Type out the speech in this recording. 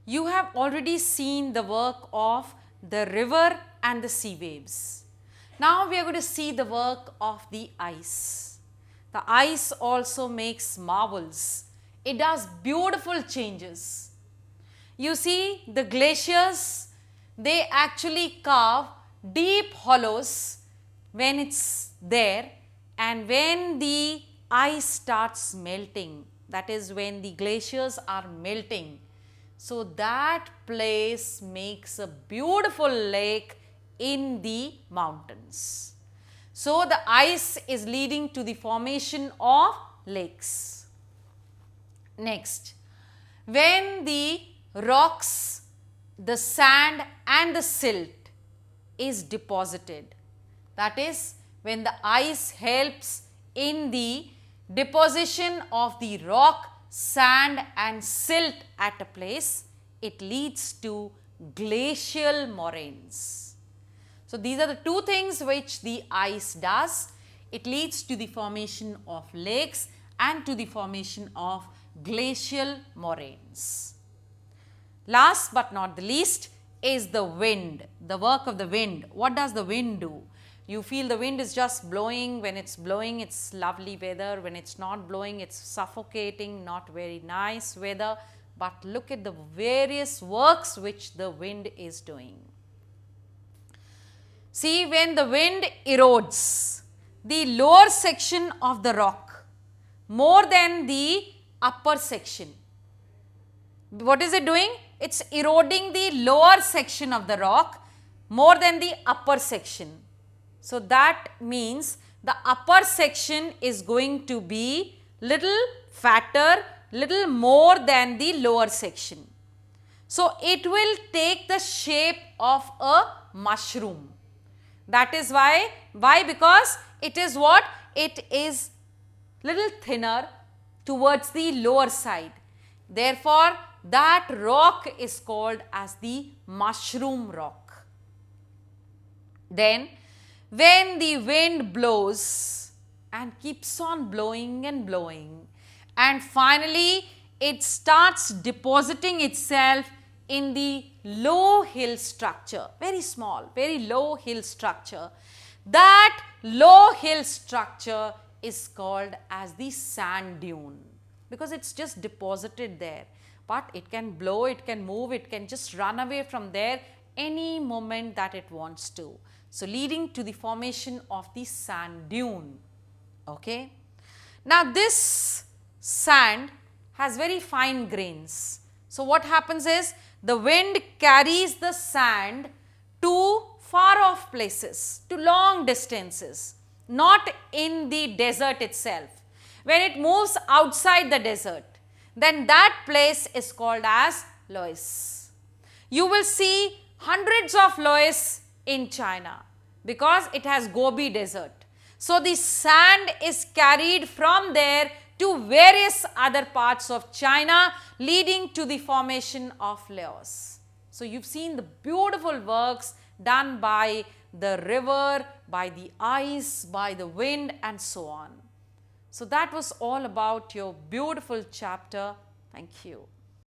you have already seen the work of the river and the sea waves. Now we are going to see the work of the ice. The ice also makes marvels. It does beautiful changes. You see the glaciers, they actually carve deep hollows when it's there, and when the ice starts melting, that is when the glaciers are melting, so that place makes a beautiful lake in the mountains. So the ice is leading to the formation of lakes. Next, when the rocks, the sand and the silt is deposited, that is when the ice helps in the deposition of the rock, sand and silt at a place, it leads to glacial moraines. So these are the two things which the ice does. It leads to the formation of lakes and to the formation of glacial moraines. Last but not the least is the wind, the work of the wind. What does the wind do? You feel the wind is just blowing. When it's blowing, it's lovely weather. When it's not blowing, it's suffocating, not very nice weather. But look at the various works which the wind is doing. See, when the wind erodes the lower section of the rock more than the upper section, what is it doing? It's eroding the lower section of the rock more than the upper section. So that means the upper section is going to be little fatter, little more than the lower section. So it will take the shape of a mushroom. That is why? Because it is what? It is little thinner towards the lower side. Therefore, that rock is called as the mushroom rock. Then, when the wind blows and keeps on blowing and blowing, and finally it starts depositing itself in the low hill structure, very small, very low hill structure, that low hill structure is called as the sand dune, because it's just deposited there. But it can blow, it can move, it can just run away from there any moment that it wants to. So leading to the formation of the sand dune. Okay. Now this sand has very fine grains. So what happens is the wind carries the sand to far off places, to long distances, not in the desert itself. When it moves outside the desert, then that place is called as loess. You will see hundreds of loess in China because it has Gobi desert. So the sand is carried from there to various other parts of China, leading to the formation of loess. So you've seen the beautiful works done by the river, by the ice, by the wind and so on. So that was all about your beautiful chapter. Thank you.